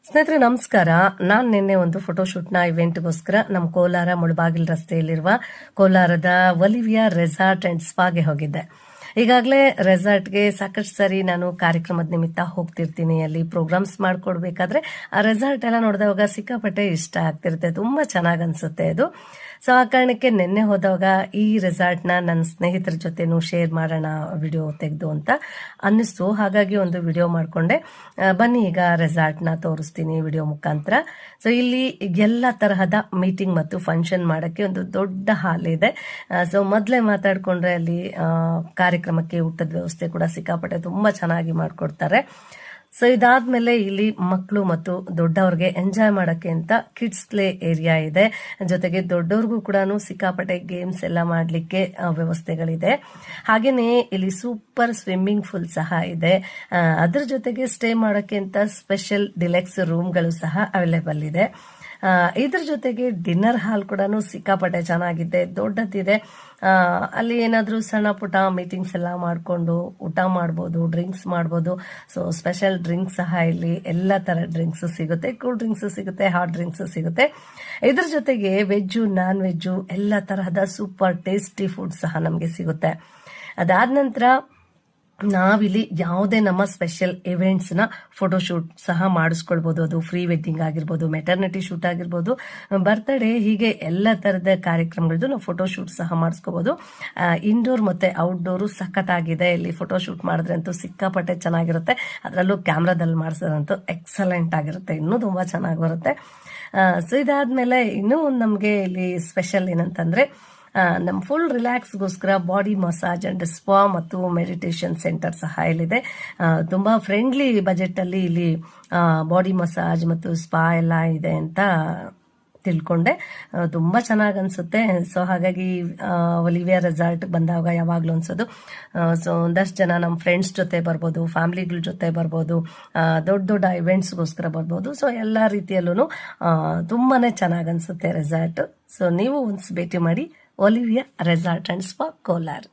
ಸ್ನೇಹಿತರೆ ನಮಸ್ಕಾರ. ನಾನು ನಿನ್ನೆ ಒಂದು ಫೋಟೋಶೂಟ್ನ ಇವೆಂಟ್ಗೋಸ್ಕರ ನಮ್ಮ ಕೋಲಾರ ಮುಳಬಾಗಿಲು ರಸ್ತೆಯಲ್ಲಿರುವ ಕೋಲಾರದ ಒಲಿವಿಯಾ ರೆಸಾರ್ಟ್ ಅಂಡ್ ಸ್ಪಾಗೆ ಹೋಗಿದ್ದೆ. ಈಗಾಗಲೇ ರೆಸಾರ್ಟ್ಗೆ ಸಾಕಷ್ಟು ಸರಿ ನಾನು ಕಾರ್ಯಕ್ರಮದ ನಿಮಿತ್ತ ಹೋಗ್ತಿರ್ತೀನಿ. ಅಲ್ಲಿ ಪ್ರೋಗ್ರಾಮ್ಸ್ ಮಾಡ್ಕೊಡ್ಬೇಕಾದ್ರೆ ಆ ರೆಸಾರ್ಟ್ ಎಲ್ಲ ನೋಡಿದವಾಗ ಸಿಕ್ಕಾಪಟ್ಟೆ ಇಷ್ಟ ಆಗ್ತಿರುತ್ತೆ. ತುಂಬಾ ಚೆನ್ನಾಗಿ ಅನ್ಸುತ್ತೆ ಅದು. ಸೊ ಆ ಕಾರಣಕ್ಕೆ ನಿನ್ನೆ ಹೋದಾಗ ಈ ರೆಸಾರ್ಟ್ನ ನನ್ನ ಸ್ನೇಹಿತರ ಜೊತೆನೂ ಶೇರ್ ಮಾಡೋಣ ವಿಡಿಯೋ ತೆಗೆದು ಅಂತ ಅನ್ನಿಸ್ತು. ಹಾಗಾಗಿ ಒಂದು ವಿಡಿಯೋ ಮಾಡಿಕೊಂಡೆ. ಬನ್ನಿ ಈಗ ರೆಸಾರ್ಟ್ನ ತೋರಿಸ್ತೀನಿ ವಿಡಿಯೋ ಮುಖಾಂತರ. ಸೊ ಇಲ್ಲಿ ಎಲ್ಲ ತರಹದ ಮೀಟಿಂಗ್ ಮತ್ತು ಫಂಕ್ಷನ್ ಮಾಡೋಕ್ಕೆ ಒಂದು ದೊಡ್ಡ ಹಾಲ್ ಇದೆ. ಸೊ ಮೊದಲೇ ಮಾತಾಡ್ಕೊಂಡ್ರೆ ಅಲ್ಲಿ ಕಾರ್ಯಕ್ರಮಕ್ಕೆ ಊಟದ ವ್ಯವಸ್ಥೆ ಕೂಡ ಸಿಕ್ಕಾಪಟ್ಟೆ ತುಂಬಾ ಚೆನ್ನಾಗಿ ಮಾಡ್ಕೊಡ್ತಾರೆ. ಸೊ ಇದಾದ್ಮೇಲೆ ಇಲ್ಲಿ ಮಕ್ಕಳು ಮತ್ತು ದೊಡ್ಡವ್ರಿಗೆ ಎಂಜಾಯ್ ಮಾಡಕ್ಕೆ ಅಂತ ಕಿಡ್ಸ್ ಪ್ಲೇ ಏರಿಯಾ ಇದೆ. ಜೊತೆಗೆ ದೊಡ್ಡವ್ರಿಗೂ ಕೂಡ ಸಿಕ್ಕಾಪಟ್ಟೆ ಗೇಮ್ಸ್ ಎಲ್ಲ ಮಾಡ್ಲಿಕ್ಕೆ ವ್ಯವಸ್ಥೆಗಳಿದೆ. ಹಾಗೇನೆ ಇಲ್ಲಿ ಸೂಪರ್ ಸ್ವಿಮ್ಮಿಂಗ್ ಪೂಲ್ ಸಹ ಇದೆ. ಅದ್ರ ಜೊತೆಗೆ ಸ್ಟೇ ಮಾಡಕ್ಕೆ ಅಂತ ಸ್ಪೆಷಲ್ ಡಿಲೆಕ್ಸ್ ರೂಮ್ಗಳು ಸಹ ಅವೈಲೇಬಲ್ ಇದೆ. ಇದ್ರ ಜೊತೆಗೆ ಡಿನ್ನರ್ ಹಾಲ್ ಕೂಡ ಸಿಕ್ಕಾಪಟ್ಟೆ ಚೆನ್ನಾಗಿದೆ, ದೊಡ್ಡದಿದೆ. ಅಲ್ಲಿ ಏನಾದ್ರೂ ಸಣ್ಣ ಪುಟ್ಟ ಮೀಟಿಂಗ್ಸ್ ಎಲ್ಲ ಮಾಡ್ಕೊಂಡು ಊಟ ಮಾಡ್ಬೋದು, ಡ್ರಿಂಕ್ಸ್ ಮಾಡ್ಬೋದು. ಸೊ ಸ್ಪೆಷಲ್ ಡ್ರಿಂಕ್ಸ್ ಸಹ ಇಲ್ಲಿ ಎಲ್ಲ ತರ ಡ್ರಿಂಕ್ಸ್ ಸಿಗುತ್ತೆ, ಕೂಲ್ ಡ್ರಿಂಕ್ಸ್ ಸಿಗುತ್ತೆ, ಹಾಟ್ ಡ್ರಿಂಕ್ಸ್ ಸಿಗುತ್ತೆ. ಇದ್ರ ಜೊತೆಗೆ ವೆಜ್ಜು ನಾನ್ ವೆಜ್ಜು ಎಲ್ಲ ತರಹದ ಸೂಪರ್ ಟೇಸ್ಟಿ ಫುಡ್ ಸಹ ನಮಗೆ ಸಿಗುತ್ತೆ. ಅದಾದ ನಂತರ ನಾವಿಲ್ಲಿ ಯಾವುದೇ ನಮ್ಮ ಸ್ಪೆಷಲ್ ಇವೆಂಟ್ಸ್ ನ ಫೋಟೋಶೂಟ್ ಸಹ ಮಾಡಿಸ್ಕೊಳ್ಬಹುದು. ಅದು ಪ್ರೀ ವೆಡ್ಡಿಂಗ್ ಆಗಿರ್ಬೋದು, ಮೆಟರ್ನಿಟಿ ಶೂಟ್ ಆಗಿರ್ಬೋದು, ಬರ್ತ್ಡೇ, ಹೀಗೆ ಎಲ್ಲ ತರದ ಕಾರ್ಯಕ್ರಮಗಳದ್ದು ನಾವು ಫೋಟೋಶೂಟ್ ಸಹ ಮಾಡಿಸ್ಕೋಬಹುದು. ಇಂಡೋರ್ ಮತ್ತೆ ಔಟ್ಡೋರ್ ಸಖತ್ತಾಗಿದೆ. ಇಲ್ಲಿ ಫೋಟೋಶೂಟ್ ಮಾಡಿದ್ರೆ ಅಂತೂ ಸಿಕ್ಕಾಪಟ್ಟೆ ಚೆನ್ನಾಗಿರುತ್ತೆ. ಅದರಲ್ಲೂ ಕ್ಯಾಮ್ರಾದಲ್ಲಿ ಮಾಡಿಸೋದಂತೂ ಎಕ್ಸಲೆಂಟ್ ಆಗಿರುತ್ತೆ, ಇನ್ನೂ ತುಂಬಾ ಚೆನ್ನಾಗಿ ಬರುತ್ತೆ. ಸೊ ಇದಾದ್ಮೇಲೆ ಇನ್ನೂ ಒಂದು ನಮಗೆ ಇಲ್ಲಿ ಸ್ಪೆಷಲ್ ಏನಂತಂದ್ರೆ ನಮ್ಮ ಫುಲ್ ರಿಲ್ಯಾಕ್ಸ್ಗೋಸ್ಕರ ಬಾಡಿ ಮಸಾಜ್ ಅಂಡ್ ಸ್ಪಾ ಮತ್ತು ಮೆಡಿಟೇಷನ್ ಸೆಂಟರ್ ಸಹ ಇಲ್ಲಿದೆ. ತುಂಬಾ ಫ್ರೆಂಡ್ಲಿ ಬಜೆಟ್ ಅಲ್ಲಿ ಇಲ್ಲಿ ಬಾಡಿ ಮಸಾಜ್ ಮತ್ತು ಸ್ಪಾ ಎಲ್ಲ ಇದೆ ಅಂತ ತಿಳ್ಕೊಂಡೆ. ತುಂಬಾ ಚೆನ್ನಾಗಿ ಅನ್ಸುತ್ತೆ. ಸೊ ಹಾಗಾಗಿ ಒಲಿವಿಯಾ ರೆಸಾರ್ಟ್ ಬಂದಾಗ ಯಾವಾಗ್ಲೂ ಅನ್ಸೋದು, ಸೊ ಒಂದಷ್ಟು ಜನ ನಮ್ಮ ಫ್ರೆಂಡ್ಸ್ ಜೊತೆ ಬರ್ಬೋದು, ಫ್ಯಾಮಿಲಿಗಳ ಜೊತೆ ಬರ್ಬೋದು, ದೊಡ್ಡ ದೊಡ್ಡ ಇವೆಂಟ್ಸ್ಗೋಸ್ಕರ ಬರ್ಬೋದು. ಸೊ ಎಲ್ಲಾ ರೀತಿಯಲ್ಲೂ ತುಂಬಾನೇ ಚೆನ್ನಾಗಿ ಅನ್ಸುತ್ತೆ ರೆಸಾರ್ಟ್. ಸೊ ನೀವು ಒಂದ್ಸ್ ಭೇಟಿ ಮಾಡಿ Olivia resort and spa Kolar.